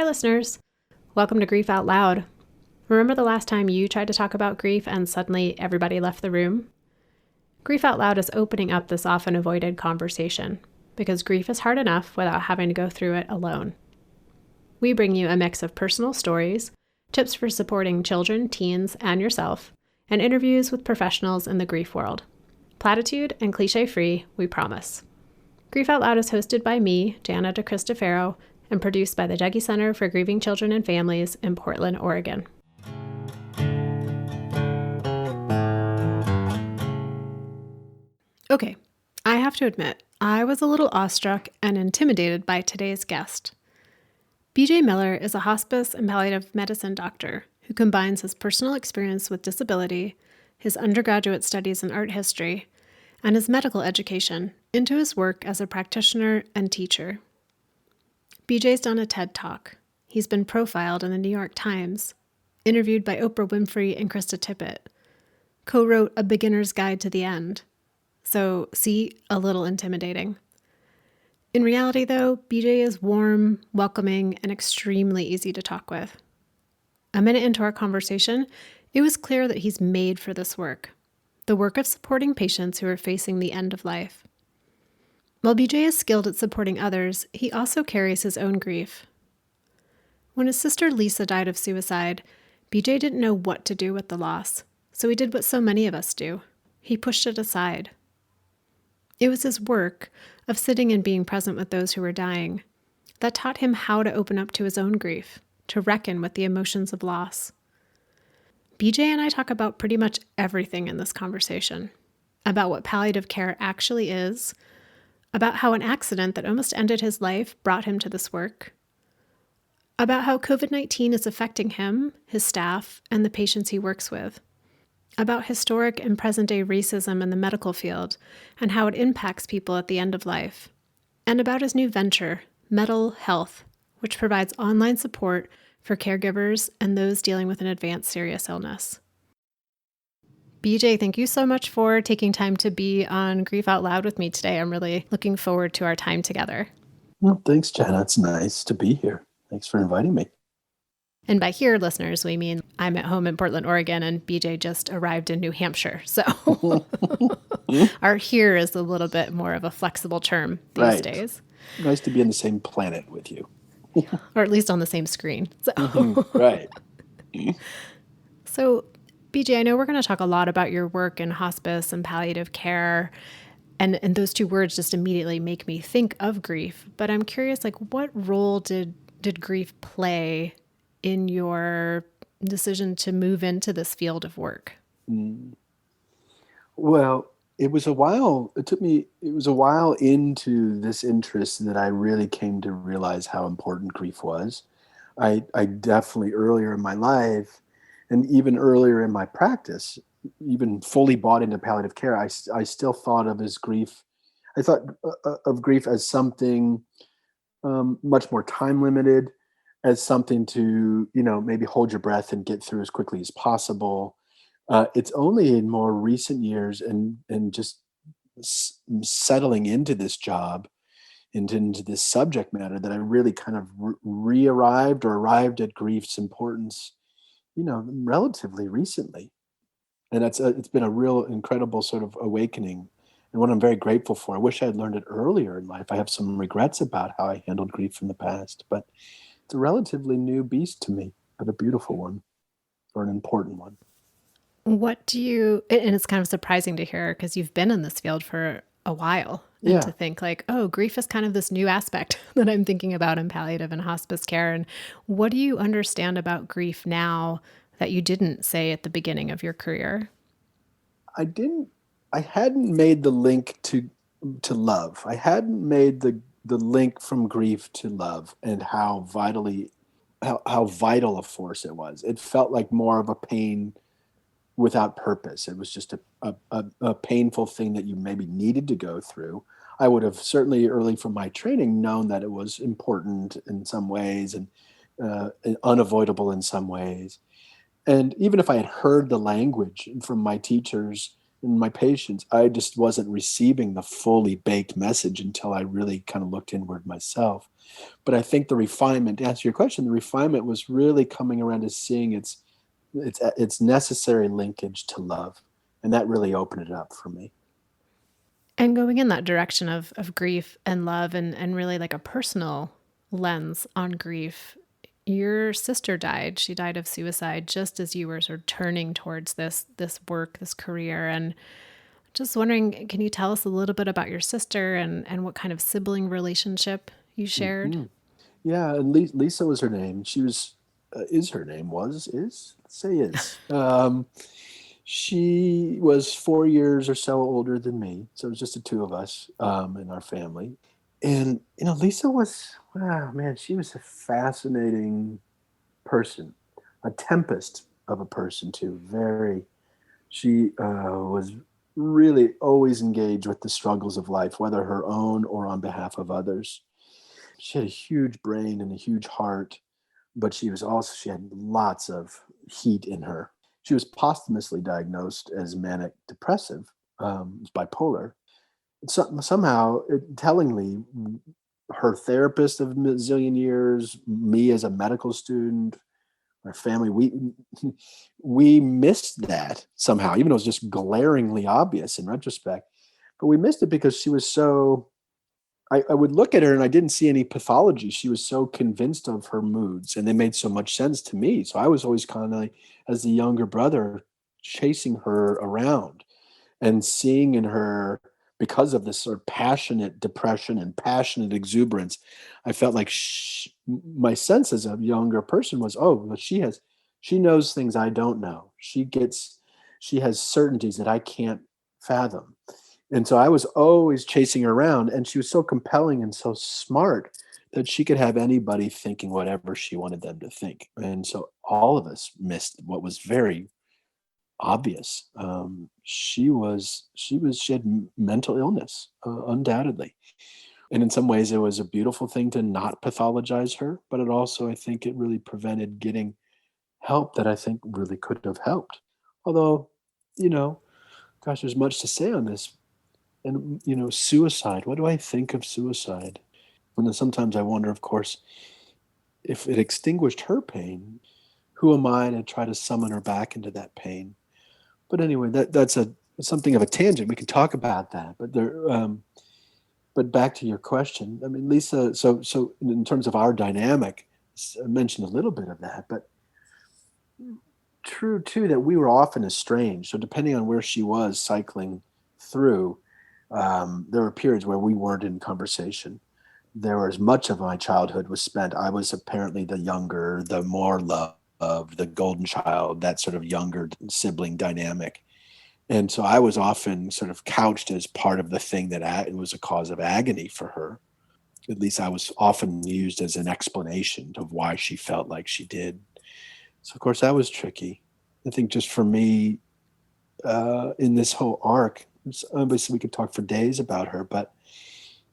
listeners. Welcome to Grief Out Loud. Remember the last time you tried to talk about grief and suddenly everybody left the room? Grief Out Loud is opening up this often avoided conversation because grief is hard enough without having to go through it alone. We bring you a mix of personal stories, tips for supporting children, teens, and yourself, and interviews with professionals in the grief world. Platitude and cliche-free, we promise. Grief Out Loud is hosted by me, Jana DeCristofaro, and produced by the Dougy Center for Grieving Children and Families in Portland, Oregon. Okay, I have to admit, I was a little awestruck and intimidated by today's guest. BJ Miller is a hospice and palliative medicine doctor who combines his personal experience with disability, his undergraduate studies in art history, and his medical education into his work as a practitioner and teacher. BJ's done a TED Talk. He's been profiled in the New York Times, interviewed by Oprah Winfrey and Krista Tippett, co-wrote A Beginner's Guide to the End. So, see, a little intimidating. In reality, though, BJ is warm, welcoming, and extremely easy to talk with. A minute into our conversation, it was clear that he's made for this work, the work of supporting patients who are facing the end of life. While BJ is skilled at supporting others, he also carries his own grief. When his sister Lisa died of suicide, BJ didn't know what to do with the loss, so he did what so many of us do. He pushed it aside. It was his work of sitting and being present with those who were dying that taught him how to open up to his own grief, to reckon with the emotions of loss. BJ and I talk about pretty much everything in this conversation, about what palliative care actually is, about how an accident that almost ended his life brought him to this work, about how COVID-19 is affecting him, his staff, and the patients he works with, about historic and present-day racism in the medical field and how it impacts people at the end of life, and about his new venture, Metal Health, which provides online support for caregivers and those dealing with an advanced serious illness. BJ, thank you so much for taking time to be on Grief Out Loud with me today. I'm really looking forward to our time together. Well, thanks, Jana. It's nice to be here. Thanks for inviting me. And by here, listeners, we mean I'm at home in Portland, Oregon, and BJ just arrived in New Hampshire. So our here is a little bit more of a flexible term these days. Nice to be on the same planet with you. Or at least on the same screen. So. Right. So, BJ, I know we're going to talk a lot about your work in hospice and palliative care. And those two words just immediately make me think of grief. But I'm curious, what role did grief play in your decision to move into this field of work? Well, it was a while into this interest that I really came to realize how important grief was. I definitely earlier in my life and even earlier in my practice, even fully bought into palliative care, I still thought of as grief. I thought of grief as something much more time limited, as something to, maybe hold your breath and get through as quickly as possible. It's only in more recent years and just settling into this job, into this subject matter, that I really kind of arrived at grief's importance, relatively recently. And it's been a real incredible sort of awakening, and what I'm very grateful for. I wish I had learned it earlier in life. I have some regrets about how I handled grief in the past, but it's a relatively new beast to me, but a beautiful one, or an important one. And it's kind of surprising to hear because you've been in this field for a while, and to think grief is kind of this new aspect that I'm thinking about in palliative and hospice care. And what do you understand about grief now that you didn't say at the beginning of your career? I hadn't made the link to love. I hadn't made the link from grief to love, and how vital a force it was. It felt like more of a pain without purpose. It was just a painful thing that you maybe needed to go through. I would have certainly early from my training known that it was important in some ways and unavoidable in some ways. And even if I had heard the language from my teachers and my patients, I just wasn't receiving the fully baked message until I really kind of looked inward myself. But I think the refinement, to answer your question, the refinement was really coming around to seeing its necessary linkage to love, and that really opened it up for me. And going in that direction of grief and love and really like a personal lens on grief, your sister died. She died of suicide just as you were sort of turning towards this work, this career. And just wondering, can you tell us a little bit about your sister and what kind of sibling relationship you shared? Hmm. Yeah, and Lisa was her name. She was, is her name, was, is, say is. She was 4 years or so older than me. So it was just the two of us in our family. And, Lisa was, wow, man, she was a fascinating person, a tempest of a person, too. She was really always engaged with the struggles of life, whether her own or on behalf of others. She had a huge brain and a huge heart, but she had lots of heat in her. She was posthumously diagnosed as manic depressive, bipolar. Somehow, tellingly, her therapist of a zillion years, me as a medical student, our family, we missed that somehow, even though it was just glaringly obvious in retrospect. But we missed it because she was so I would look at her and I didn't see any pathology. She was so convinced of her moods and they made so much sense to me. So I was always kind of like, as the younger brother, chasing her around and seeing in her, because of this sort of passionate depression and passionate exuberance, I felt like my sense as a younger person was, oh, well, she knows things I don't know. She has certainties that I can't fathom. And so I was always chasing her around, and she was so compelling and so smart that she could have anybody thinking whatever she wanted them to think. And so all of us missed what was very obvious. She had mental illness, undoubtedly. And in some ways, it was a beautiful thing to not pathologize her, but it also, I think, it really prevented getting help that I think really could have helped. Although, you know, gosh, there's much to say on this. And, suicide, what do I think of suicide? And then sometimes I wonder, of course, if it extinguished her pain, who am I to try to summon her back into that pain? But anyway, that's something of a tangent. We can talk about that, but back to your question. I mean, Lisa. So in terms of our dynamic, I mentioned a little bit of that, but true too that we were often estranged. So depending on where she was cycling through, there were periods where we weren't in conversation. There was much of my childhood was spent. I was apparently the younger, the more loved, the golden child, that sort of younger sibling dynamic. And so I was often sort of couched as part of the thing that it was a cause of agony for her. At least I was often used as an explanation of why she felt like she did. So of course that was tricky. I think just for me, in this whole arc, obviously we could talk for days about her, but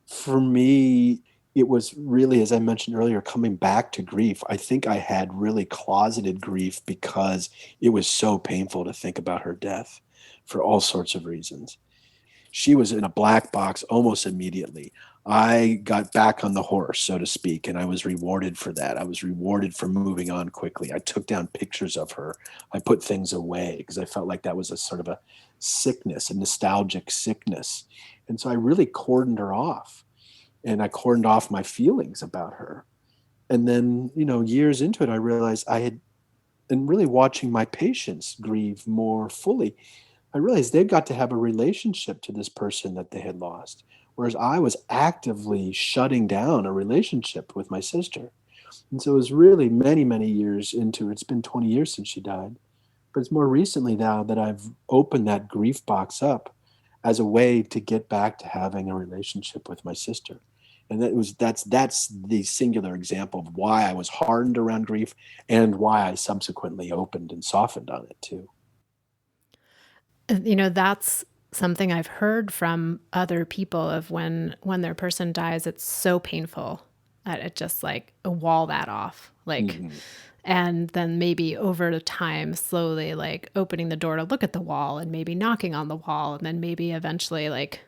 for me, it was really, as I mentioned earlier, coming back to grief. I think I had really closeted grief because it was so painful to think about her death for all sorts of reasons. She was in a black box almost immediately. I got back on the horse, so to speak, and I was rewarded for that. I was rewarded for moving on quickly. I took down pictures of her. I put things away because I felt like that was a sort of a sickness, a nostalgic sickness. And so I really cordoned her off, and I cordoned off my feelings about her. And then, years into it, I realized and really watching my patients grieve more fully, I realized they got to have a relationship to this person that they had lost, whereas I was actively shutting down a relationship with my sister. And so it was really many, many years into it. It's been 20 years since she died. But it's more recently now that I've opened that grief box up as a way to get back to having a relationship with my sister. And that's the singular example of why I was hardened around grief and why I subsequently opened and softened on it too. That's something I've heard from other people of when their person dies, it's so painful that it just like wall that off. Like, Hmm. and then maybe over the time, slowly like opening the door to look at the wall and maybe knocking on the wall. And then maybe eventually like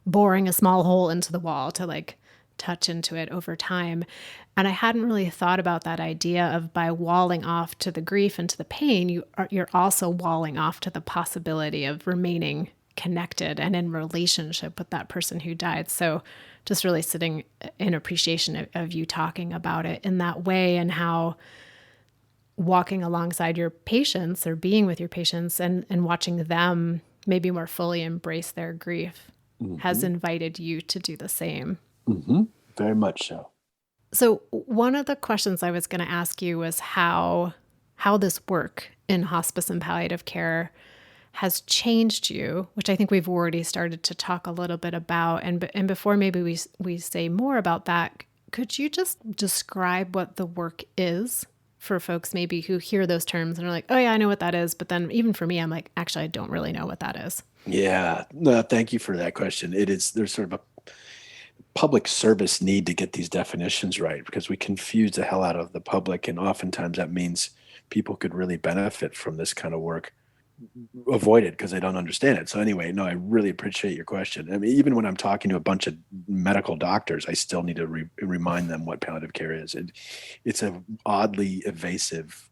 boring a small hole into the wall to like touch into it over time. And I hadn't really thought about that idea of by walling off to the grief and to the pain, you're also walling off to the possibility of remaining connected and in relationship with that person who died. So just really sitting in appreciation of you talking about it in that way, and how walking alongside your patients or being with your patients and watching them maybe more fully embrace their grief has Hmm. invited you to do the same. Hmm. Very much so. So one of the questions I was going to ask you was how this work in hospice and palliative care has changed you, which I think we've already started to talk a little bit about. And before maybe we say more about that, could you just describe what the work is for folks maybe who hear those terms and are like, oh yeah, I know what that is. But then even for me, I'm like, actually, I don't really know what that is. Yeah. No, thank you for that question. There's sort of a public service need to get these definitions right because we confuse the hell out of the public. And oftentimes that means people could really benefit from this kind of work avoid it because they don't understand it. So anyway, no, I really appreciate your question. I mean, even when I'm talking to a bunch of medical doctors, I still need to remind them what palliative care is. It's a oddly evasive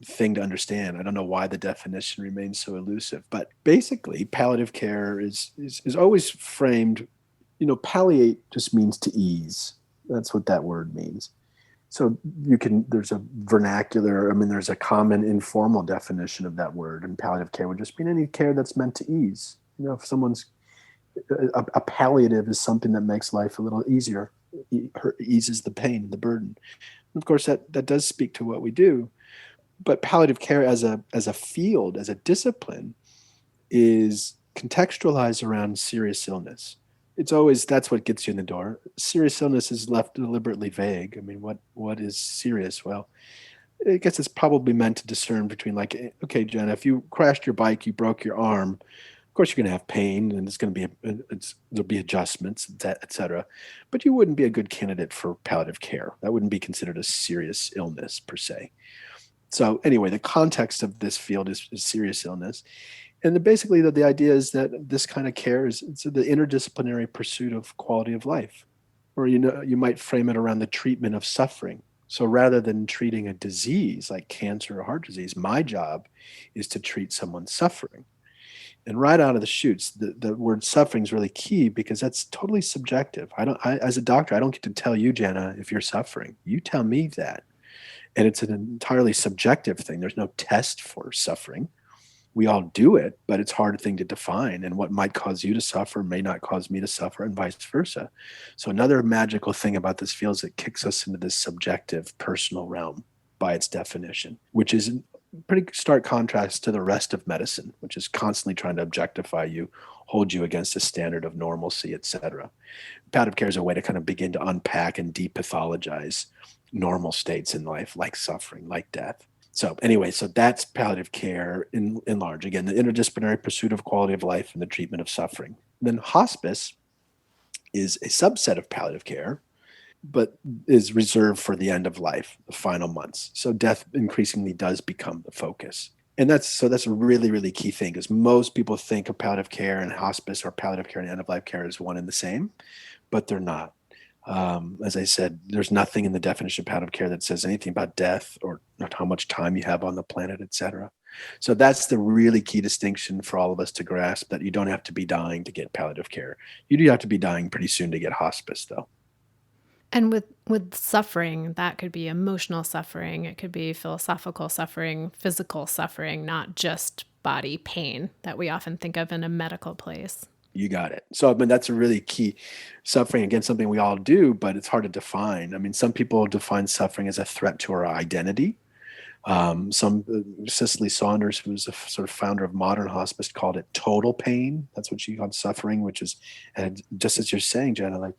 thing to understand. I don't know why the definition remains so elusive, but basically, palliative care is always framed. Palliate just means to ease. That's what that word means. So there's a vernacular, I mean, there's a common informal definition of that word, and palliative care would just mean any care that's meant to ease. If someone's, a palliative is something that makes life a little easier, eases the pain, the burden. And of course, that does speak to what we do. But palliative care as a field, as a discipline, is contextualized around serious illness. It's always that's what gets you in the door. Serious illness is left deliberately vague. I mean, what is serious? Well, I guess it's probably meant to discern between like, okay, Jenna, if you crashed your bike, you broke your arm. Of course, you're going to have pain, and it's going to be there'll be adjustments, et cetera. But you wouldn't be a good candidate for palliative care. That wouldn't be considered a serious illness per se. So anyway, the context of this field is serious illness, and basically the idea is that this kind of care is it's the interdisciplinary pursuit of quality of life, or you might frame it around the treatment of suffering. So rather than treating a disease like cancer or heart disease, my job is to treat someone's suffering. And right out of the chutes, the word suffering is really key because that's totally subjective. As a doctor, I don't get to tell you, Jenna, if you're suffering. You tell me that. And it's an entirely subjective thing. There's no test for suffering. We all do it, but it's a hard thing to define. And what might cause you to suffer may not cause me to suffer, and vice versa. So, another magical thing about this field is it kicks us into this subjective personal realm by its definition, which is in pretty stark contrast to the rest of medicine, which is constantly trying to objectify you, hold you against a standard of normalcy, etc. Palliative care is a way to kind of begin to unpack and depathologize normal states in life, like suffering, like death. So anyway, so that's palliative care in large. Again, the interdisciplinary pursuit of quality of life and the treatment of suffering. Then hospice is a subset of palliative care, but is reserved for the end of life, the final months. So death increasingly does become the focus. And that's a really, really key thing because most people think of palliative care and hospice or palliative care and end of life care as one and the same, but they're not. As I said, there's nothing in the definition of palliative care that says anything about death or how much time you have on the planet, et cetera. So that's the really key distinction for all of us to grasp, that you don't have to be dying to get palliative care. You do have to be dying pretty soon to get hospice, though. And with suffering, that could be emotional suffering, it could be philosophical suffering, physical suffering, not just body pain that we often think of in a medical place. You got it. So, I mean, that's a really key suffering. Again, something we all do, but it's hard to define. I mean, some people define suffering as a threat to our identity. Cicely Saunders, who's a sort of founder of modern hospice, called it total pain. That's what she called suffering, which is, and just as you're saying, Jenna, like,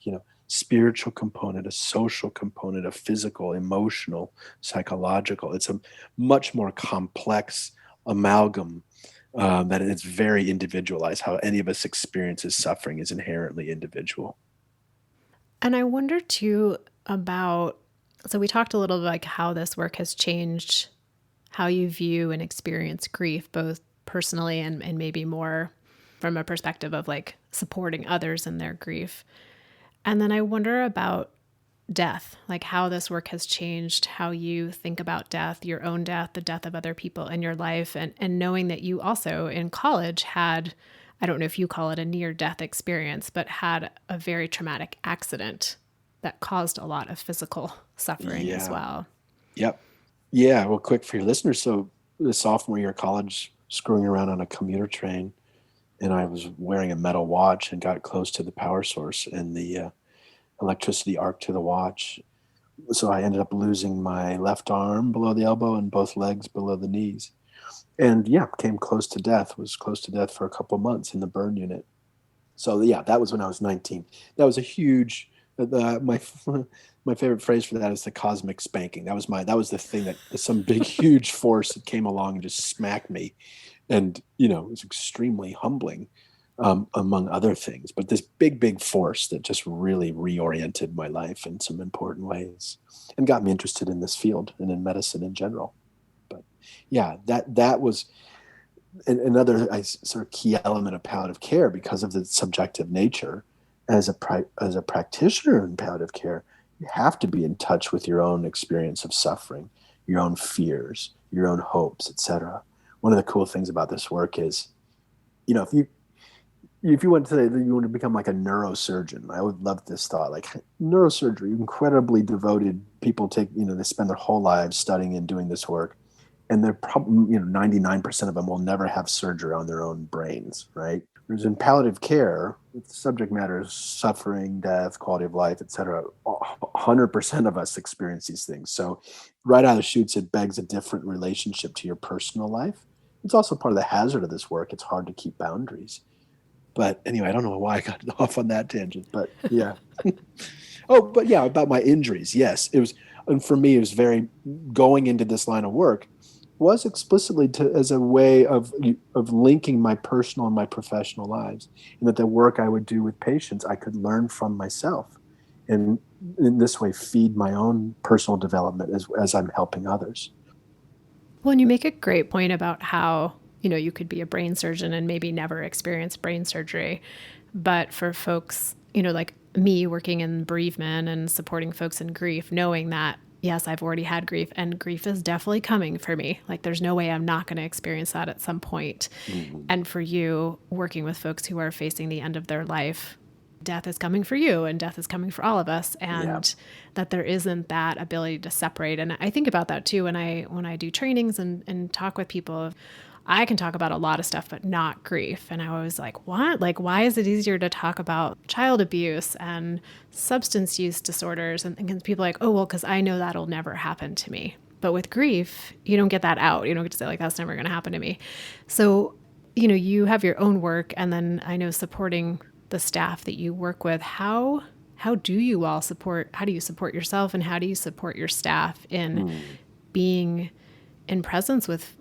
spiritual component, a social component, a physical, emotional, psychological. It's a much more complex amalgam, that it's very individualized. How any of us experiences suffering is inherently individual. And I wonder too about So we talked a little bit like how this work has changed how you view and experience grief, both personally and maybe more from a perspective of like supporting others in their grief. And then I wonder about death, like how this work has changed how you think about death, your own death, the death of other people in your life, and knowing that you also in college had, I don't know if you call it a near death experience, but had a very traumatic accident that caused a lot of physical suffering as Yeah. well. Yep. Yeah. Well, quick for your listeners. So, the sophomore year of college, screwing around on a commuter train, and I was wearing a metal watch and got close to the power source, and the electricity arc to the watch. So I ended up losing my left arm below the elbow and both legs below the knees. And yeah, came close to death, was close to death for a couple months in the burn unit. So yeah, that was when I was 19. That was a huge, my, my favorite phrase for that is the cosmic spanking. That was the thing that some big, huge force that came along and just smacked me. And, it was extremely humbling, among other things. But this big, big force that just really reoriented my life in some important ways and got me interested in this field and in medicine in general. But yeah, that was another sort of key element of palliative care because of the subjective nature. As a practitioner in palliative care, you have to be in touch with your own experience of suffering, your own fears, your own hopes, etc. One of the cool things about this work is, if you went to say that you want to become like a neurosurgeon, I would love this thought. Like neurosurgery, incredibly devoted people they spend their whole lives studying and doing this work, and they're probably 99% of them will never have surgery on their own brains, right? Whereas in palliative care, the subject matter is suffering, death, quality of life, et cetera. 100% of us experience these things. So right out of the chutes, it begs a different relationship to your personal life. It's also part of the hazard of this work. It's hard to keep boundaries. But anyway, I don't know why I got off on that tangent, but yeah. Oh, but yeah, about my injuries. Yes, it was, and for me, it was very going into this line of work was explicitly as a way of linking my personal and my professional lives, and that the work I would do with patients I could learn from myself, and in this way feed my own personal development as I'm helping others. Well, and you make a great point about how, you could be a brain surgeon and maybe never experience brain surgery. But for folks, like me working in bereavement and supporting folks in grief, knowing that, yes, I've already had grief and grief is definitely coming for me. Like there's no way I'm not going to experience that at some point. Mm-hmm. And for you, working with folks who are facing the end of their life, death is coming for you and death is coming for all of us, Yeah. and that there isn't that ability to separate. And I think about that too when I do trainings and talk with people. I can talk about a lot of stuff but not grief, and I was like, what, like why is it easier to talk about child abuse and substance use disorders and people are like, oh well, because I know that'll never happen to me. But with grief, you don't get that out. You don't get to say like that's never going to happen to me. So you have your own work, and then I know supporting the staff that you work with. How do you all support? How do you support yourself, and how do you support your staff in Mm. being in presence with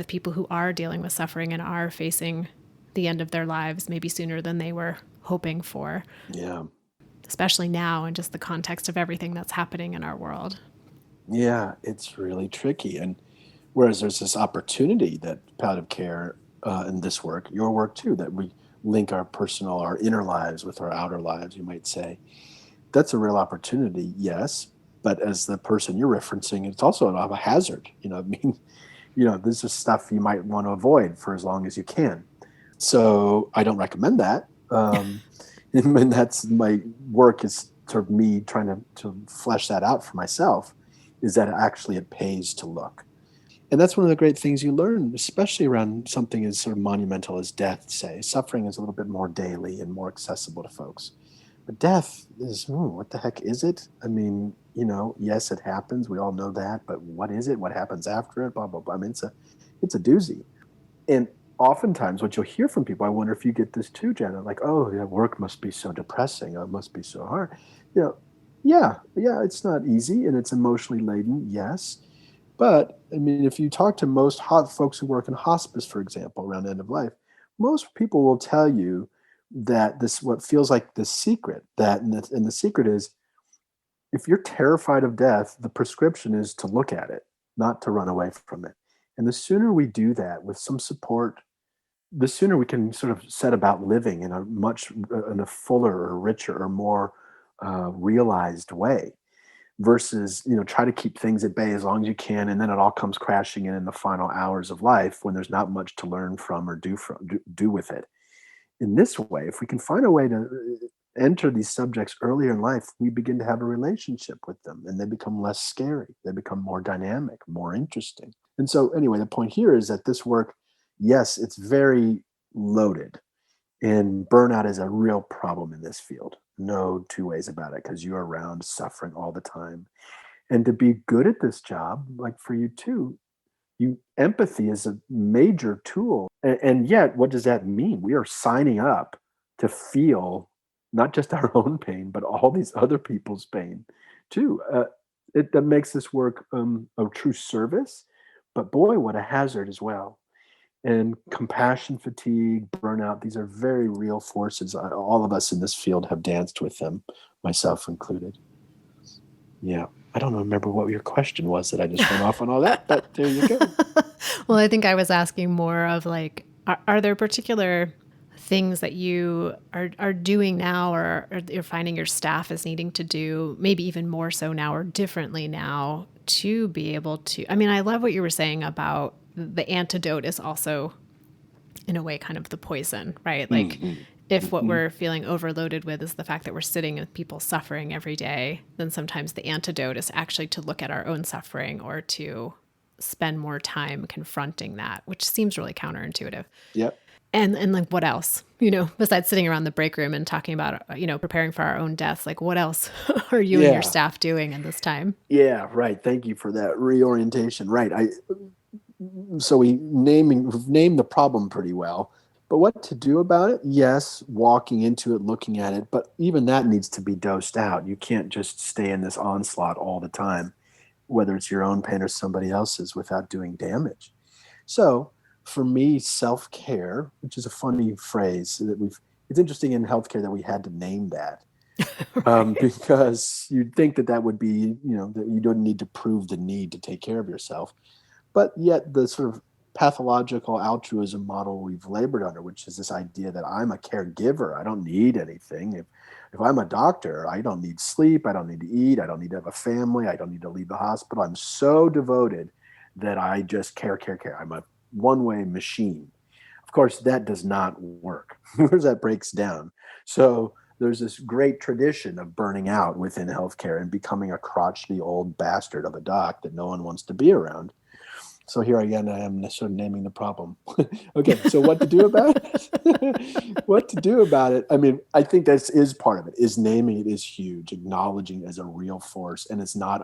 people who are dealing with suffering and are facing the end of their lives maybe sooner than they were hoping for, Yeah. especially now in just the context of everything that's happening in our world? Yeah, it's really tricky. And whereas there's this opportunity that palliative care, and this work, your work too, that we link our inner lives with our outer lives, you might say. That's a real opportunity, yes. But as the person you're referencing, it's also a hazard. I mean, this is stuff you might want to avoid for as long as you can. So I don't recommend that. And that's my work is sort of me trying to flesh that out for myself, is that actually it pays to look. And that's one of the great things you learn, especially around something as sort of monumental as death, say. Suffering is a little bit more daily and more accessible to folks. But death is, what the heck is it? I mean, yes, it happens. We all know that. But what is it? What happens after it? Blah, blah, blah. I mean, it's a doozy. And oftentimes what you'll hear from people, I wonder if you get this too, Jenna, like, oh, yeah, work must be so depressing. Oh, it must be so hard. You know, yeah, it's not easy and it's emotionally laden. Yes. But I mean, if you talk to most hot folks who work in hospice, for example, around end of life, most people will tell you that this what feels like the secret that and the secret is If you're terrified of death, the prescription is to look at it, not to run away from it. And the sooner we do that with some support, the sooner we can sort of set about living in a much in a fuller or richer or more realized way versus try to keep things at bay as long as you can, and then it all comes crashing in the final hours of life when there's not much to learn from or do with it. In this way, if we can find a way to enter these subjects earlier in life, we begin to have a relationship with them and they become less scary. They become more dynamic, more interesting. And so, anyway, the point here is that this work, yes, it's very loaded. And burnout is a real problem in this field. No two ways about it, because you're around suffering all the time. And to be good at this job, like for you too, you empathy is a major tool. And yet, what does that mean? We are signing up to feel not just our own pain, but all these other people's pain too. That makes this work a true service, but boy, what a hazard as well. And compassion fatigue, burnout, these are very real forces. All of us in this field have danced with them, myself included. Yeah. I don't remember what your question was that I just went off on all that, but there you go. Well, I think I was asking more of like, are there particular things that you are doing now, or you're finding your staff is needing to do, maybe even more so now or differently now, to be able to, I mean, I love what you were saying about the antidote is also in a way kind of the poison, right? Like Mhm, if what mhm. we're feeling overloaded with is the fact that we're sitting with people suffering every day, then sometimes the antidote is actually to look at our own suffering or to spend more time confronting that, which seems really counterintuitive. Yep. And like what else? Besides sitting around the break room and talking about, preparing for our own deaths, like what else are you and your Yeah. staff doing in this time? Yeah, right. Thank you for that reorientation. Right. So we've named the problem pretty well. But what to do about it? Yes, walking into it, looking at it, but even that needs to be dosed out. You can't just stay in this onslaught all the time, whether it's your own pain or somebody else's, without doing damage. So for me, self care, which is a funny phrase that it's interesting in healthcare that we had to name that, Right. because you'd think that that would be, that you don't need to prove the need to take care of yourself. But yet, the sort of pathological altruism model we've labored under, which is this idea that I'm a caregiver, I don't need anything. If I'm a doctor, I don't need sleep, I don't need to eat, I don't need to have a family, I don't need to leave the hospital. I'm so devoted that I just care, care, care. I'm a one way machine. Of course, that does not work because that breaks down. So there's this great tradition of burning out within healthcare and becoming a crotchety old bastard of a doc that no one wants to be around. So here again, I am sort of naming the problem. Okay, so what to do about it? What to do about it? I mean, I think this is part of it. Is naming it is huge, acknowledging it as a real force, and it's not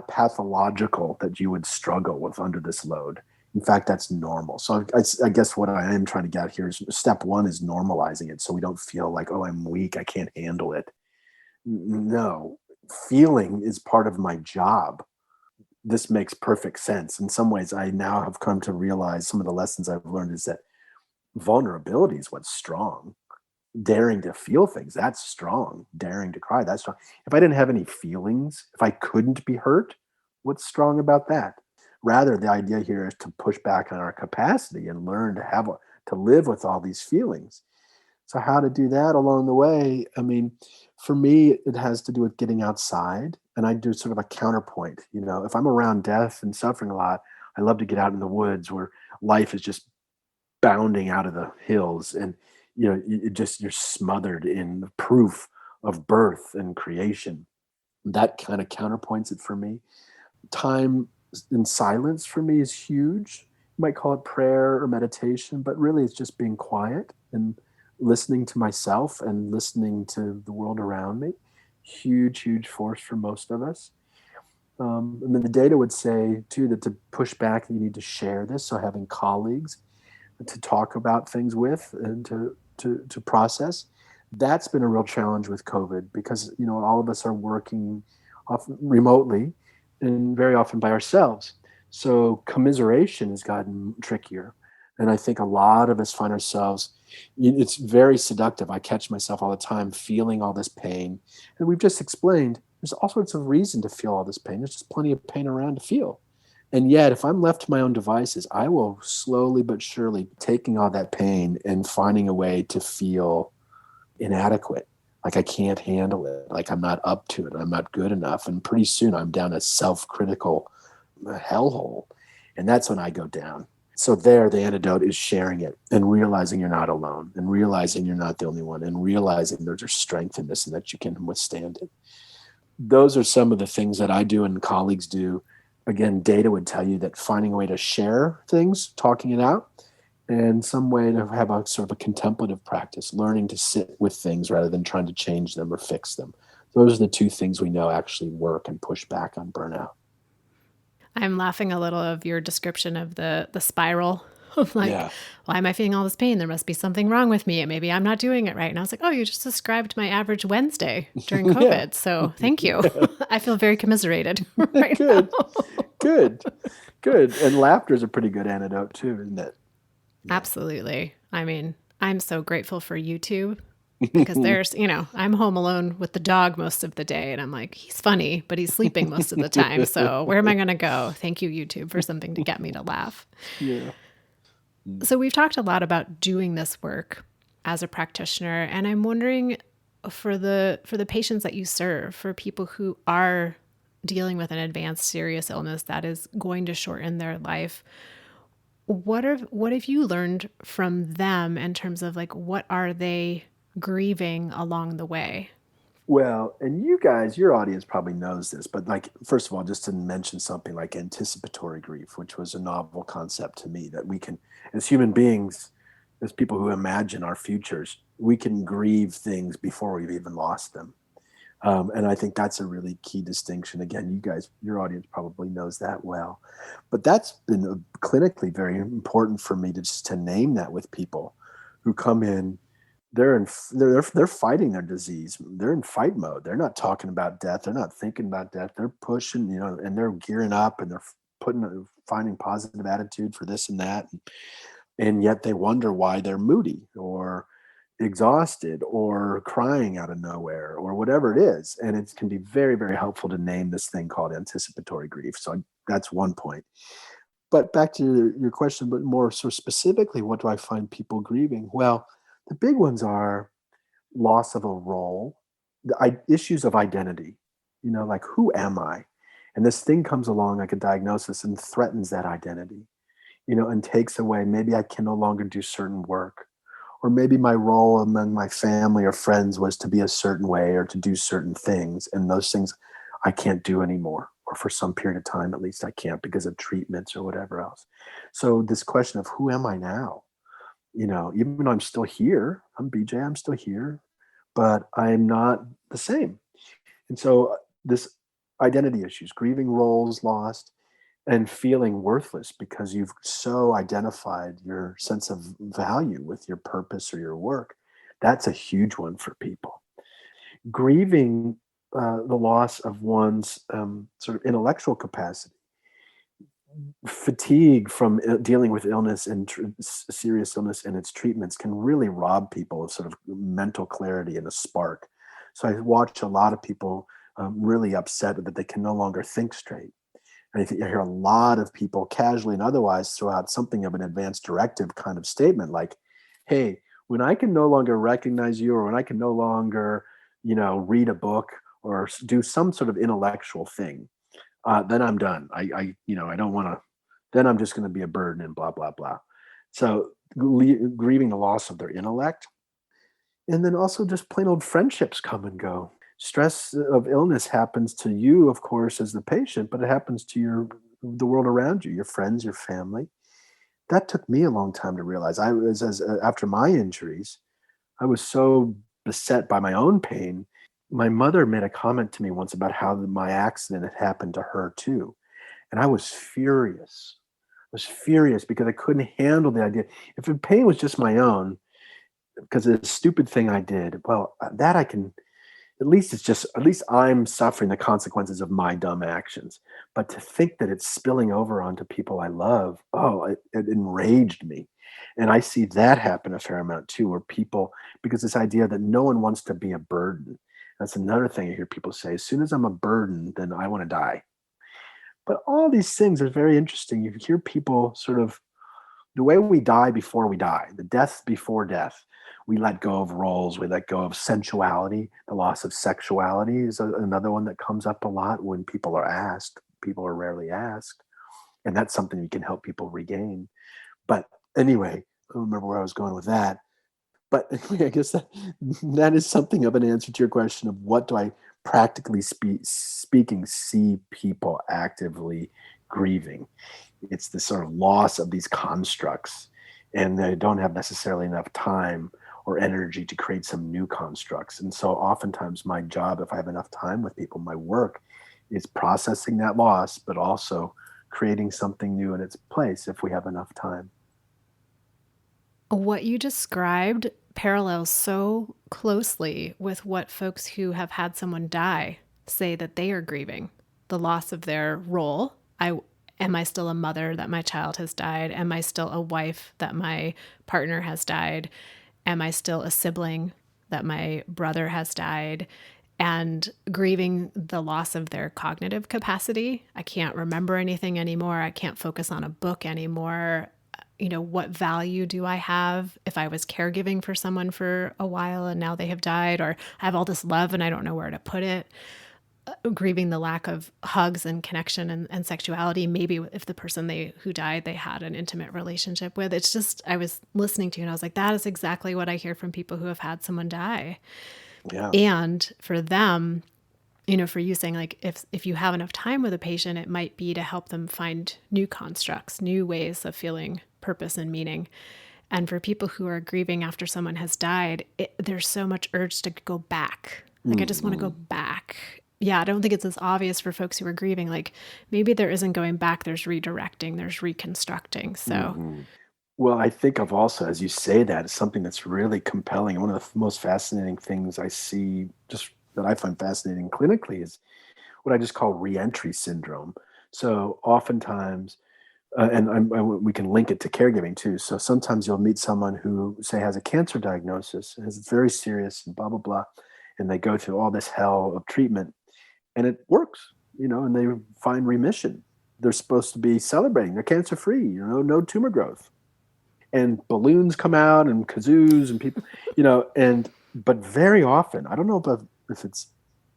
pathological that you would struggle with under this load. In fact, that's normal. So I guess what I am trying to get here is step one is normalizing it, so we don't feel like, oh, I'm weak, I can't handle it. No, feeling is part of my job. This makes perfect sense. In some ways, I now have come to realize some of the lessons I've learned is that vulnerability is what's strong. Daring to feel things, that's strong. Daring to cry, that's strong. If I didn't have any feelings, if I couldn't be hurt, what's strong about that? Rather, the idea here is to push back on our capacity and learn to live with all these feelings. So how to do that along the way? I mean, for me, it has to do with getting outside, and I do sort of a counterpoint. If I'm around death and suffering a lot, I love to get out in the woods where life is just bounding out of the hills, and you're smothered in the proof of birth and creation. That kind of counterpoints it for me. Time in silence for me is huge. You might call it prayer or meditation, but really it's just being quiet and listening to myself and listening to the world around me. Huge, huge force for most of us. And then the data would say too that to push back, you need to share this. So having colleagues to talk about things with and to process. That's been a real challenge with COVID because all of us are working often remotely and very often by ourselves. So commiseration has gotten trickier. And I think a lot of us find ourselves, it's very seductive. I catch myself all the time feeling all this pain. And we've just explained There's all sorts of reason to feel all this pain. There's just plenty of pain around to feel. And yet, if I'm left to my own devices, I will slowly but surely taking all that pain and finding a way to feel inadequate, like I can't handle it, like I'm not up to it, I'm not good enough. And pretty soon I'm down a self critical hellhole. And that's when I go down. So, there, the antidote is sharing it and realizing you're not alone and realizing you're not the only one and realizing there's strength in this and that you can withstand it. Those are some of the things that I do and colleagues do. Again, data would tell you that finding a way to share things, talking it out, and some way to have a sort of a contemplative practice, learning to sit with things rather than trying to change them or fix them. Those are the two things we know actually work and push back on burnout. I'm laughing a little of your description of the spiral of like, Yeah. why am I feeling all this pain? There must be something wrong with me. And maybe I'm not doing it right. And I was like, oh, you just described my average Wednesday during Yeah. COVID. So thank you. I feel very commiserated right now. Good. Good. Good. And laughter is a pretty good antidote too, isn't it? Yeah. Absolutely. I mean, I'm so grateful for YouTube because I'm home alone with the dog most of the day. And I'm like, he's funny, but he's sleeping most of the time. So where am I going to go? Thank you, YouTube, for something to get me to laugh. Yeah. So we've talked a lot about doing this work as a practitioner, and I'm wondering for the patients that you serve, for people who are dealing with an advanced serious illness that is going to shorten their life, what have you learned from them in terms of like what are they grieving along the way? Well, and you guys, your audience probably knows this, but like, first of all, just to mention something like anticipatory grief, which was a novel concept to me that we can, as human beings, as people who imagine our futures, we can grieve things before we've even lost them. And I think that's a really key distinction. Again, you guys, your audience probably knows that well, but that's been clinically very important for me to just to name that with people who come in. They're fighting their disease. They're in fight mode. They're not talking about death. They're not thinking about death. They're pushing, and they're gearing up and they're finding positive attitude for this and that, and yet they wonder why they're moody or exhausted or crying out of nowhere or whatever it is. And it can be very, very helpful to name this thing called anticipatory grief. So that's one point. But back to your question, but more so specifically, what do I find people grieving? Well, the big ones are loss of a role, issues of identity, like who am I? And this thing comes along like a diagnosis and threatens that identity, and takes away, maybe I can no longer do certain work. Or maybe my role among my family or friends was to be a certain way or to do certain things. And those things I can't do anymore, or for some period of time, at least I can't because of treatments or whatever else. So this question of who am I now? Even though I'm still here, I'm BJ, I'm still here, but I'm not the same. And so this identity issues, grieving roles lost, and feeling worthless because you've so identified your sense of value with your purpose or your work. That's a huge one for people. Grieving the loss of one's sort of intellectual capacity, fatigue from dealing with illness and serious illness and its treatments can really rob people of sort of mental clarity and a spark. So I watch a lot of people really upset that they can no longer think straight. And I hear a lot of people casually and otherwise throw out something of an advanced directive kind of statement like, hey, when I can no longer recognize you or when I can no longer, read a book or do some sort of intellectual thing, then I'm done. I don't want to, then I'm just going to be a burden and blah, blah, blah. So grieving the loss of their intellect. And then also just plain old friendships come and go. Stress of illness happens to you, of course, as the patient, but it happens to the world around you, your friends, your family. That took me a long time to realize. I was after my injuries, I was so beset by my own pain. My mother made a comment to me once about how my accident had happened to her too, and I was furious. I was furious because I couldn't handle the idea. If the pain was just my own, because of the stupid thing I did, well, that I can at least I'm suffering the consequences of my dumb actions. But to think that it's spilling over onto people I love, oh, it enraged me. And I see that happen a fair amount too, where people, because this idea that no one wants to be a burden. That's another thing I hear people say. As soon as I'm a burden, then I want to die. But all these things are very interesting. You hear people sort of the way we die before we die, the death before death. We let go of roles, we let go of sensuality. The loss of sexuality is another one that comes up a lot when people are asked. People are rarely asked. And that's something we can help people regain. But anyway, I don't remember where I was going with that. But anyway, I guess that is something of an answer to your question of what do I practically speaking see people actively grieving. It's the sort of loss of these constructs, and they don't have necessarily enough time or energy to create some new constructs. And so oftentimes my job, if I have enough time with people, my work is processing that loss, but also creating something new in its place if we have enough time. What you described parallels so closely with what folks who have had someone die say that they are grieving the loss of their role. Am I still a mother that my child has died? Am I still a wife that my partner has died? Am I still a sibling that my brother has died? And grieving the loss of their cognitive capacity. I can't remember anything anymore. I can't focus on a book anymore. What value do I have if I was caregiving for someone for a while and now they have died, or I have all this love and I don't know where to put it? Grieving the lack of hugs and connection and sexuality, maybe if the person who died, they had an intimate relationship with. It's just, I was listening to you and I was like, that is exactly what I hear from people who have had someone die. Yeah. And for them, for you saying like, if you have enough time with a patient, it might be to help them find new constructs, new ways of feeling purpose and meaning. And for people who are grieving after someone has died, there's so much urge to go back. Like, I just want to go back. Yeah, I don't think it's as obvious for folks who are grieving. Like, maybe there isn't going back, there's redirecting, there's reconstructing. So, Well, I think of also, as you say that, it's something that's really compelling. One of the most fascinating things I see, just that I find fascinating clinically, is what I just call reentry syndrome. So oftentimes, we can link it to caregiving too. So sometimes you'll meet someone who, say, has a cancer diagnosis and is very serious and blah, blah, blah. And they go through all this hell of treatment and it works, and they find remission. They're supposed to be celebrating. They're cancer free, no tumor growth. And balloons come out and kazoos and people, but very often, I don't know if it's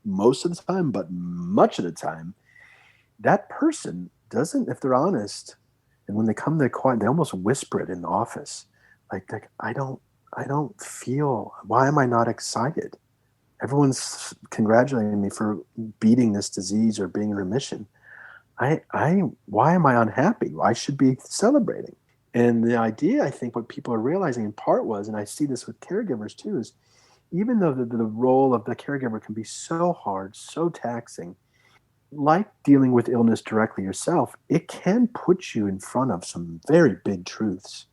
most of the time, but much of the time, that person doesn't, if they're honest, and when they come there quiet, they almost whisper it in the office. Like I don't feel, why am I not excited? Everyone's congratulating me for beating this disease or being in remission. Why am I unhappy? I should be celebrating. And the idea, I think, what people are realizing in part was, and I see this with caregivers too, is even though the role of the caregiver can be so hard, so taxing, like dealing with illness directly yourself, it can put you in front of some very big truths.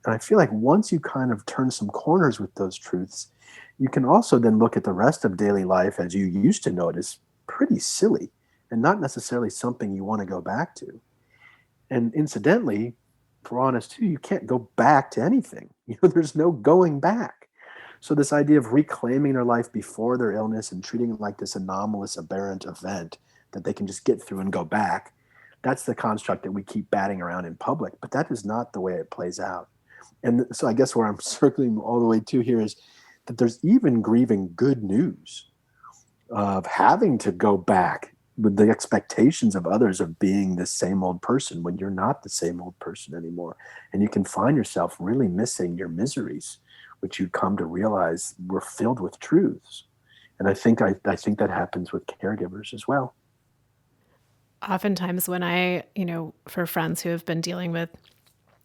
And I feel like once you kind of turn some corners with those truths, you can also then look at the rest of daily life as you used to know it as pretty silly and not necessarily something you want to go back to. And incidentally, if we're honest too, you can't go back to anything. There's no going back. So this idea of reclaiming their life before their illness and treating it like this anomalous, aberrant event that they can just get through and go back, that's the construct that we keep batting around in public. But that is not the way it plays out. And so I guess where I'm circling all the way to here is that there's even grieving good news of having to go back with the expectations of others of being the same old person when you're not the same old person anymore. And you can find yourself really missing your miseries, which you come to realize were filled with truths. And I think that happens with caregivers as well. oftentimes, when for friends who have been dealing with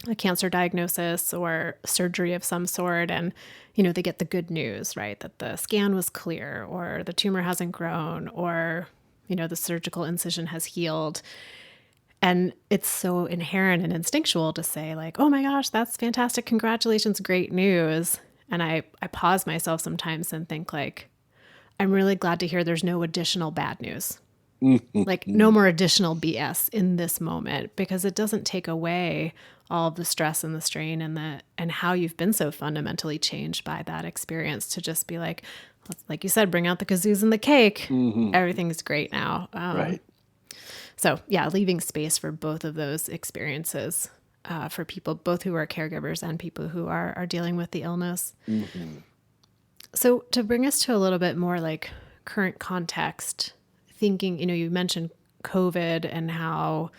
a cancer diagnosis or surgery of some sort, and they get the good news, right, that the scan was clear or the tumor hasn't grown, or the surgical incision has healed. And it's so inherent and instinctual to say like, oh my gosh, that's fantastic, congratulations, great news. And I pause myself sometimes and think like, I'm really glad to hear there's no additional bad news, like no more additional BS in this moment, because it doesn't take away all of the stress and the strain and how you've been so fundamentally changed by that experience to just be like you said, bring out the kazoos and the cake. Hmm. Everything's great now. Right. So yeah, leaving space for both of those experiences for people, both who are caregivers and people who are dealing with the illness. Hmm. So to bring us to a little bit more like current context, thinking, you mentioned COVID and how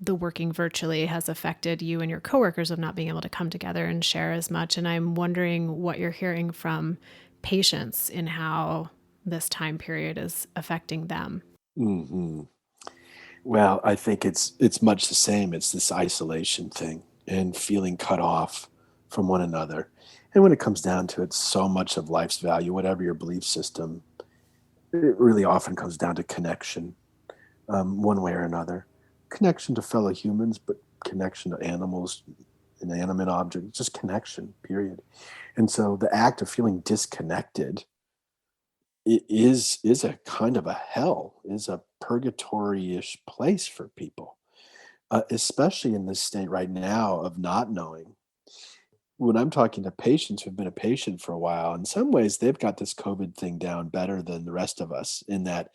the working virtually has affected you and your coworkers of not being able to come together and share as much. And I'm wondering what you're hearing from patients in how this time period is affecting them. Hmm. Well, I think it's much the same. It's this isolation thing and feeling cut off from one another. And when it comes down to it, so much of life's value, whatever your belief system, it really often comes down to connection, one way or another. Connection to fellow humans, but connection to animals, inanimate objects, just connection, period. And so the act of feeling disconnected is a kind of a hell, is a purgatory-ish place for people, especially in this state right now of not knowing. When I'm talking to patients who've been a patient for a while, in some ways they've got this COVID thing down better than the rest of us in that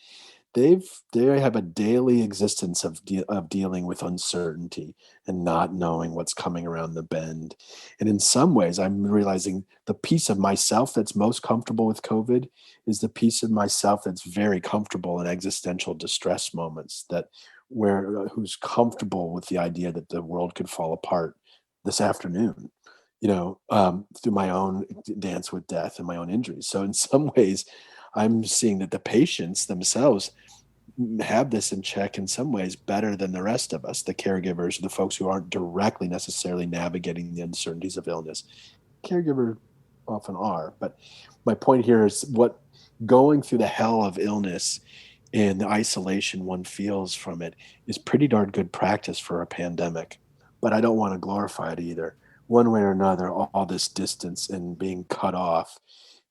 they have a daily existence of dealing with uncertainty and not knowing what's coming around the bend. And in some ways, I'm realizing the piece of myself that's most comfortable with COVID is the piece of myself that's very comfortable in existential distress moments. That where who's comfortable with the idea that the world could fall apart this afternoon. Through my own dance with death and my own injuries. So in some ways, I'm seeing that the patients themselves have this in check in some ways better than the rest of us, the caregivers, the folks who aren't directly necessarily navigating the uncertainties of illness. Caregiver often are, but my point here is what going through the hell of illness and the isolation one feels from it is pretty darn good practice for a pandemic. But I don't want to glorify it either. One way or another, all this distance and being cut off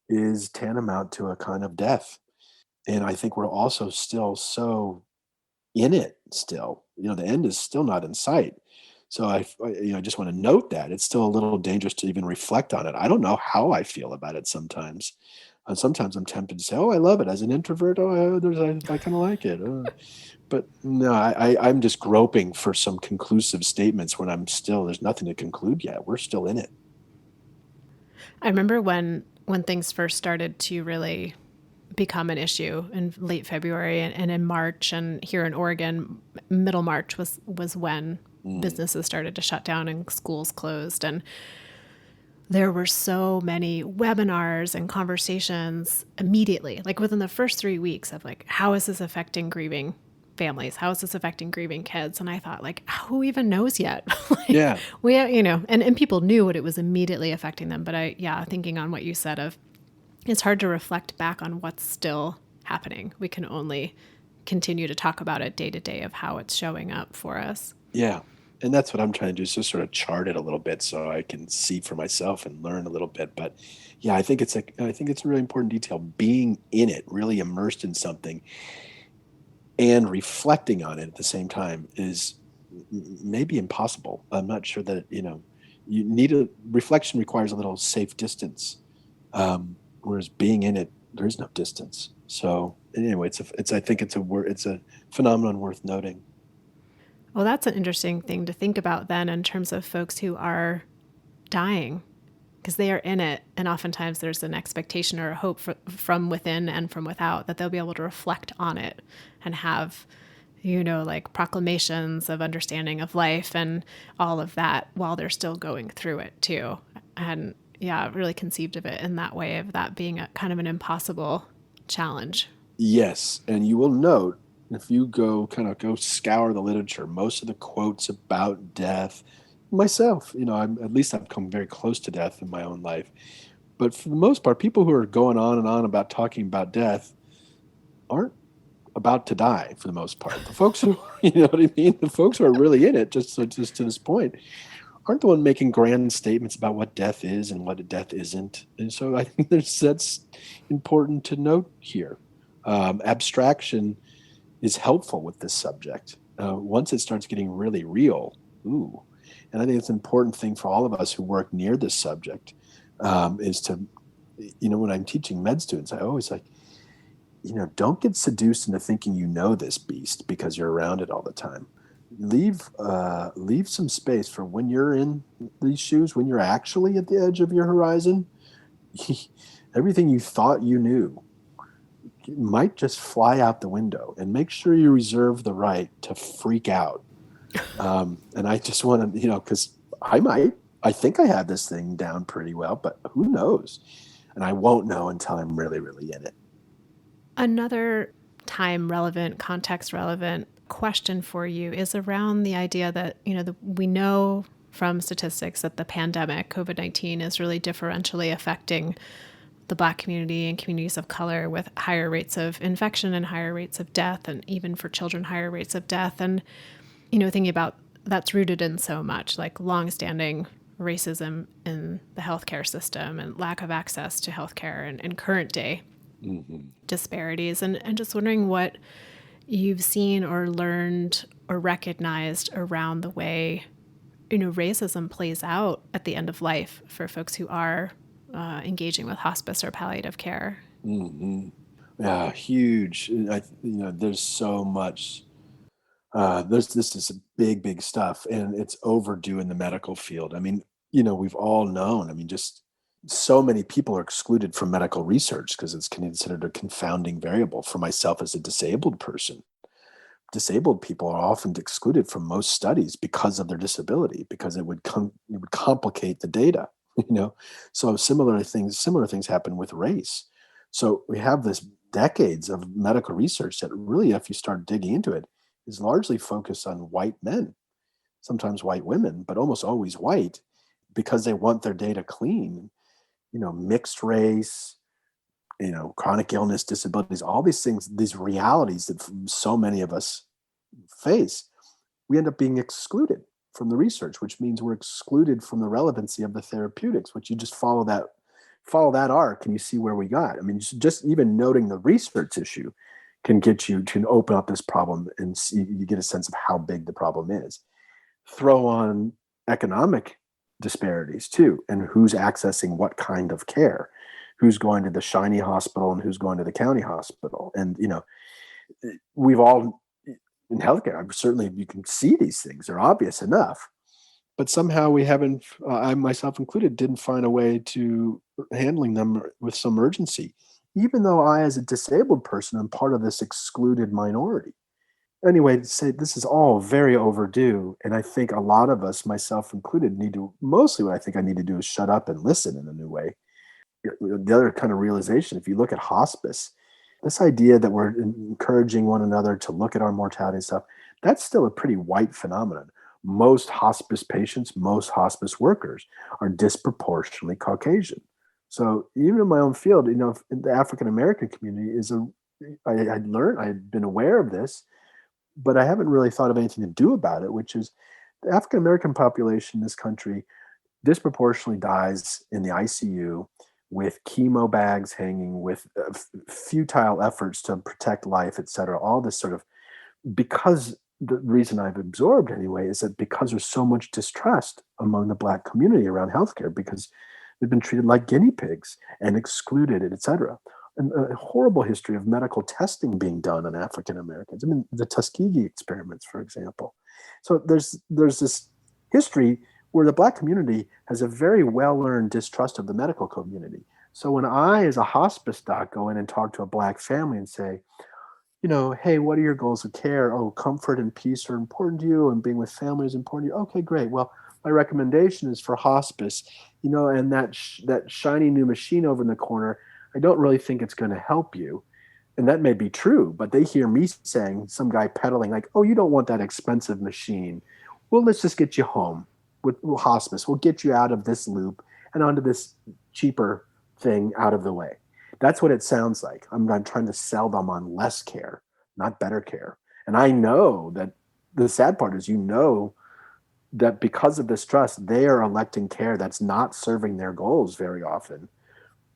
is tantamount to a kind of death. And I think we're also still so in it still. The end is still not in sight. So I just want to note that it's still a little dangerous to even reflect on it. I don't know how I feel about it sometimes. Sometimes I'm tempted to say, "Oh, I love it." As an introvert, I kind of like it. But no, I'm just groping for some conclusive statements when there's nothing to conclude yet. We're still in it. I remember when things first started to really become an issue in late February and in March, and here in Oregon, middle March was when Mm, businesses started to shut down and schools closed. And there were so many webinars and conversations immediately, like within the first 3 weeks of like, how is this affecting grieving families? How is this affecting grieving kids? And I thought, like, who even knows yet? Like, yeah. and people knew what it was immediately affecting them. But thinking on what you said of, it's hard to reflect back on what's still happening. We can only continue to talk about it day to day of how it's showing up for us. Yeah. And that's what I'm trying to do is just sort of chart it a little bit so I can see for myself and learn a little bit. But yeah, I think it's a really important detail. Being in it, really immersed in something and reflecting on it at the same time is maybe impossible. I'm not sure that, you need reflection requires a little safe distance. Whereas being in it, there is no distance. So anyway, I think it's a phenomenon worth noting. Well, that's an interesting thing to think about then in terms of folks who are dying because they are in it. And oftentimes there's an expectation or a hope from within and from without that they'll be able to reflect on it and have, like proclamations of understanding of life and all of that while they're still going through it too. And yeah, really conceived of it in that way of that being a kind of an impossible challenge. Yes, and you will note if you go scour the literature, most of the quotes about death, myself, at least I've come very close to death in my own life. But for the most part, people who are going on and on about talking about death aren't about to die for the most part. The folks who, you know what I mean? The folks who are really in it, just to this point, aren't the one making grand statements about what death is and what death isn't. And so I think that's important to note here. Abstraction is helpful with this subject. Once it starts getting really real, ooh. And I think it's an important thing for all of us who work near this subject, is to, when I'm teaching med students, I always like, don't get seduced into thinking you know this beast because you're around it all the time. Leave some space for when you're in these shoes, when you're actually at the edge of your horizon. Everything you thought you knew might just fly out the window, and make sure you reserve the right to freak out. And I just want to, because I think I have this thing down pretty well, but who knows? And I won't know until I'm really, really in it. Another time relevant, context relevant question for you is around the idea that, we know from statistics that the pandemic, COVID-19, is really differentially affecting the Black community and communities of color, with higher rates of infection and higher rates of death, and even for children, higher rates of death. And, thinking about that's rooted in so much like longstanding racism in the healthcare system and lack of access to healthcare and current day disparities. And just wondering what you've seen or learned or recognized around the way, racism plays out at the end of life for folks who are engaging with hospice or palliative care. Yeah, huge. There's so much. This is big, big stuff, and it's overdue in the medical field. I mean, we've all known. I mean, just so many people are excluded from medical research because it's considered a confounding variable. For myself as a disabled person, disabled people are often excluded from most studies because of their disability, because it would complicate the data. So similar things happen with race. So we have this decades of medical research that really, if you start digging into it, is largely focused on white men, sometimes white women, but almost always white, because they want their data clean. Mixed race, chronic illness, disabilities, all these things, these realities that so many of us face, we end up being excluded from the research, which means we're excluded from the relevancy of the therapeutics, which you just follow that arc and you see where we got. I mean, just even noting the research issue can open up this problem, and you get a sense of how big the problem is. Throw on economic disparities too, and who's accessing what kind of care, who's going to the shiny hospital and who's going to the county hospital. And we've all, in healthcare, certainly you can see these things, they're obvious enough, but somehow we haven't, I myself included, didn't find a way to handling them with some urgency, even though I, as a disabled person, am part of this excluded minority. Anyway, to say this is all very overdue, and I think a lot of us, myself included, mostly what I think I need to do is shut up and listen in a new way. The other kind of realization, if you look at hospice, this idea that we're encouraging one another to look at our mortality and stuff, that's still a pretty white phenomenon. Most hospice patients, most hospice workers are disproportionately Caucasian. So even in my own field, the African American community I'd been aware of this, but I haven't really thought of anything to do about it, which is the African American population in this country disproportionately dies in the ICU with chemo bags hanging, with futile efforts to protect life, et cetera. All this sort of, because the reason I've absorbed anyway is that because there's so much distrust among the Black community around healthcare, because they've been treated like guinea pigs and excluded, et cetera. And a horrible history of medical testing being done on African Americans. I mean, the Tuskegee experiments, for example. So there's this history where the Black community has a very well-earned distrust of the medical community. So when I, as a hospice doc, go in and talk to a Black family and say, hey, what are your goals of care? Oh, comfort and peace are important to you, and being with family is important to you. Okay, great. Well, my recommendation is for hospice, and that shiny new machine over in the corner, I don't really think it's going to help you. And that may be true, but they hear me saying, some guy peddling like, oh, you don't want that expensive machine. Well, let's just get you home with hospice. We'll get you out of this loop and onto this cheaper thing out of the way. That's what it sounds like. I'm not trying to sell them on less care, not better care. And I know that the sad part is, that because of this trust, they are electing care that's not serving their goals very often.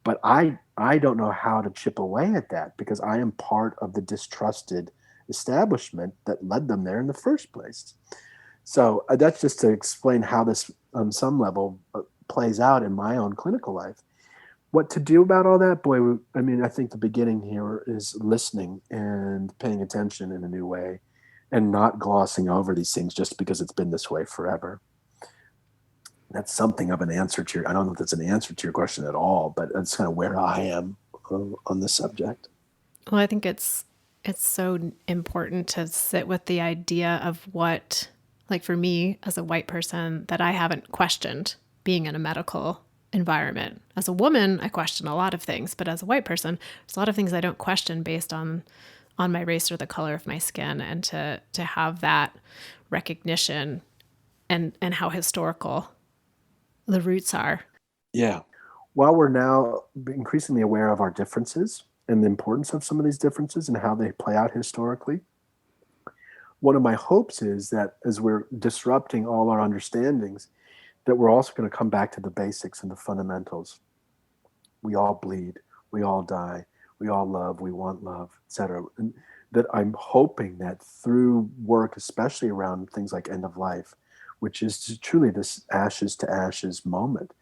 But I don't know how to chip away at that, because I am part of the distrusted establishment that led them there in the first place. So that's just to explain how this, on some level, plays out in my own clinical life. What to do about all that? Boy, I mean, I think the beginning here is listening and paying attention in a new way and not glossing over these things just because it's been this way forever. That's something of an answer to your, I don't know if that's an answer to your question at all, but that's kind of where I am on the subject. Well, I think it's so important to sit with the idea of what, like for me as a white person, that I haven't questioned being in a medical environment. As a woman, I question a lot of things, but as a white person, there's a lot of things I don't question based on my race or the color of my skin, and to have that recognition and how historical the roots are. Yeah. While we're now increasingly aware of our differences and the importance of some of these differences and how they play out historically, one of my hopes is that as we're disrupting all our understandings, that we're also going to come back to the basics and the fundamentals. We all bleed, we all die, we all love, we want love, etc. And that I'm hoping that through work, especially around things like end of life, which is truly this ashes to ashes moment,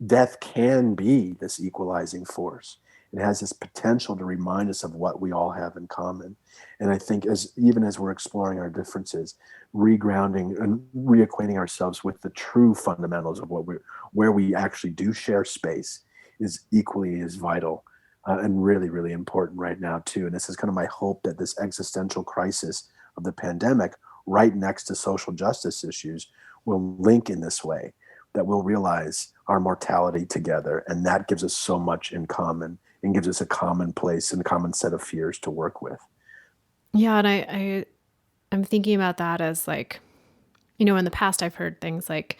death can be this equalizing force. It has this potential to remind us of what we all have in common. And I think as even as we're exploring our differences, regrounding and reacquainting ourselves with the true fundamentals of what we where we actually do share space is equally as vital and really, really important right now too. And this is kind of my hope that this existential crisis of the pandemic, right next to social justice issues, will link in this way, that we'll realize our mortality together. And that gives us so much in common and gives us a common place and a common set of fears to work with. Yeah, and I'm thinking about that as like, in the past I've heard things like,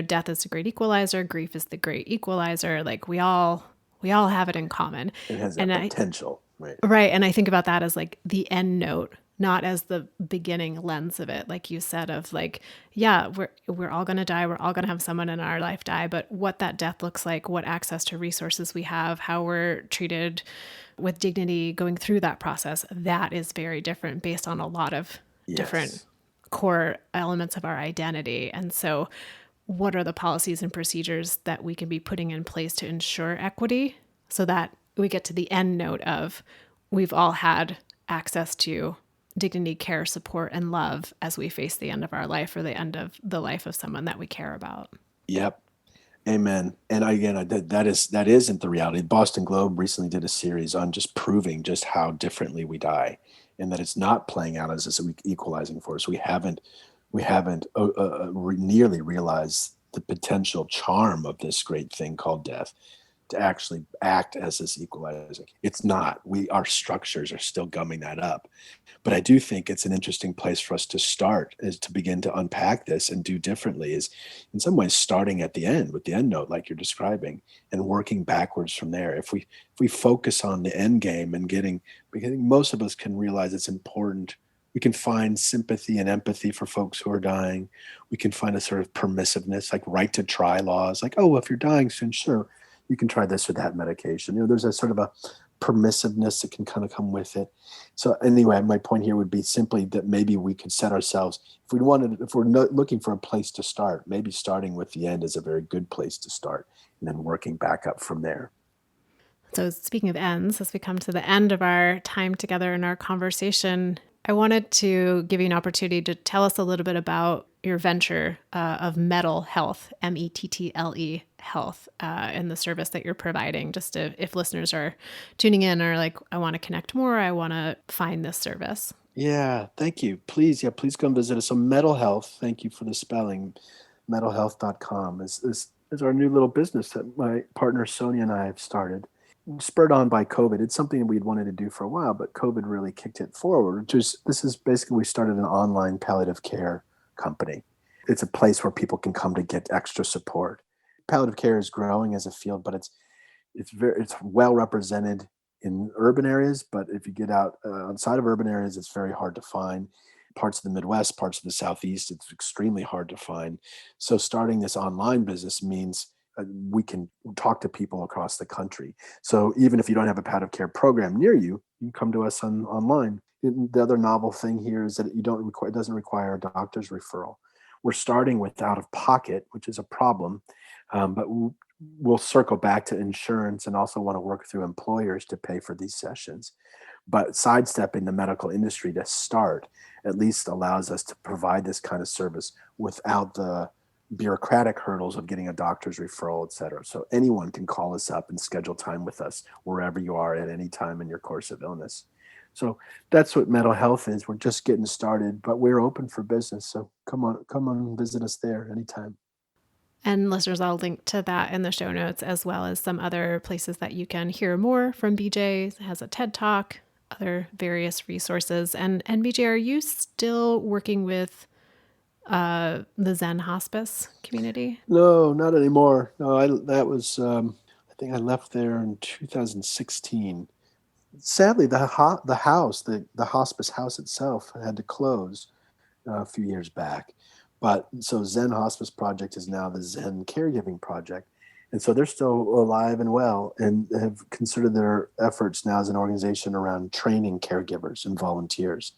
death is the great equalizer, grief is the great equalizer. Like we all have it in common. It has that And I potential, right? right, and I think about that as like the end note, not as the beginning lens of it. Like you said, of like, yeah, we're all going to die, we're all going to have someone in our life die, but what that death looks like, what access to resources we have, how we're treated with dignity going through that process, that is very different based on a lot of different Yes. core elements of our identity. And so, what are the policies and procedures that we can be putting in place to ensure equity so that we get to the end note of we've all had access to dignity, care, support, and love as we face the end of our life or the end of the life of someone that we care about. Yep. Amen. And again, that isn't the reality. Boston Globe recently did a series on just proving just how differently we die, and that it's not playing out as this equalizing force. We haven't nearly realized the potential charm of this great thing called death to actually act as this equalizer. It's not. Our structures are still gumming that up. But I do think it's an interesting place for us to start, is to begin to unpack this and do differently, is in some ways starting at the end with the end note like you're describing and working backwards from there. If we focus on the end game and getting, because I think most of us can realize it's important. We can find sympathy and empathy for folks who are dying. We can find a sort of permissiveness, like right to try laws, like, oh, if you're dying soon, sure, you can try this or that medication. There's a sort of a permissiveness that can kind of come with it. So anyway, my point here would be simply that maybe we could set ourselves, if we're not looking for a place to start, maybe starting with the end is a very good place to start, and then working back up from there. So, speaking of ends, as we come to the end of our time together in our conversation, I wanted to give you an opportunity to tell us a little bit about your venture of Mettle Health, Mettle Health, and the service that you're providing. Just if listeners are tuning in or like, I want to connect more, I want to find this service. Yeah, thank you. Please, yeah, please come visit us. So Mental Health, thank you for the spelling. Mentalhealth.com is our new little business that my partner Sonia and I have started, spurred on by COVID. It's something that we'd wanted to do for a while, but COVID really kicked it forward. This is basically, we started an online palliative care company. It's a place where people can come to get extra support. Palliative care is growing as a field, but it's well represented in urban areas, but if you get out outside of urban areas, it's very hard to find. Parts of the Midwest, parts of the Southeast, it's extremely hard to find. So starting this online business means we can talk to people across the country. So even if you don't have a palliative care program near you, you can come to us online. The other novel thing here is that it doesn't require a doctor's referral. we're starting with out of pocket, which is a problem, but we'll circle back to insurance and also want to work through employers to pay for these sessions. But sidestepping the medical industry to start at least allows us to provide this kind of service without the bureaucratic hurdles of getting a doctor's referral, et cetera. So anyone can call us up and schedule time with us wherever you are at any time in your course of illness. So that's what mental health is. We're just getting started, but we're open for business. So come on and visit us there anytime. And listeners, I'll link to that in the show notes, as well as some other places that you can hear more from BJ. He has a TED Talk, other various resources. And BJ, are you still working with the Zen Hospice community? No, not anymore. No, I think I left there in 2016. Sadly, the house, the hospice house itself had to close a few years back. But so Zen Hospice Project is now the Zen Caregiving Project. And so they're still alive and well and have considered their efforts now as an organization around training caregivers and volunteers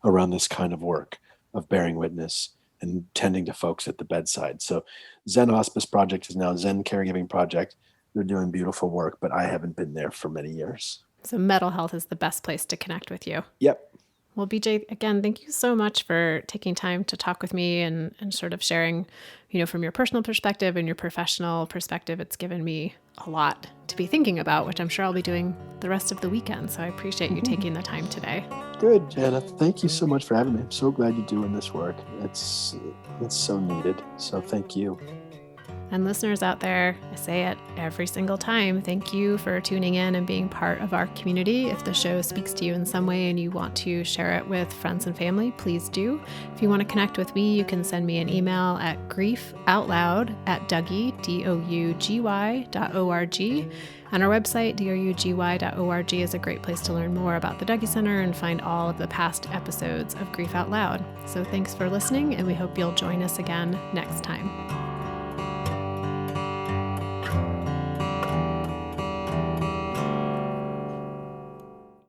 around this kind of work of bearing witness and tending to folks at the bedside. So Zen Hospice Project is now Zen Caregiving Project. They're doing beautiful work, but I haven't been there for many years. So mental health is the best place to connect with you. Yep. Well, BJ, again, thank you so much for taking time to talk with me and sort of sharing, from your personal perspective and your professional perspective. It's given me a lot to be thinking about, which I'm sure I'll be doing the rest of the weekend. So I appreciate you taking the time today. Good, Jana. Thank you so much for having me. I'm so glad you're doing this work. It's so needed. So thank you. And listeners out there, I say it every single time. Thank you for tuning in and being part of our community. If the show speaks to you in some way and you want to share it with friends and family, please do. If you want to connect with me, you can send me an email at griefoutloud@dougy, DOUGY.org. And our website, DOUGY.org, is a great place to learn more about the Dougy Center and find all of the past episodes of Grief Out Loud. So thanks for listening, and we hope you'll join us again next time.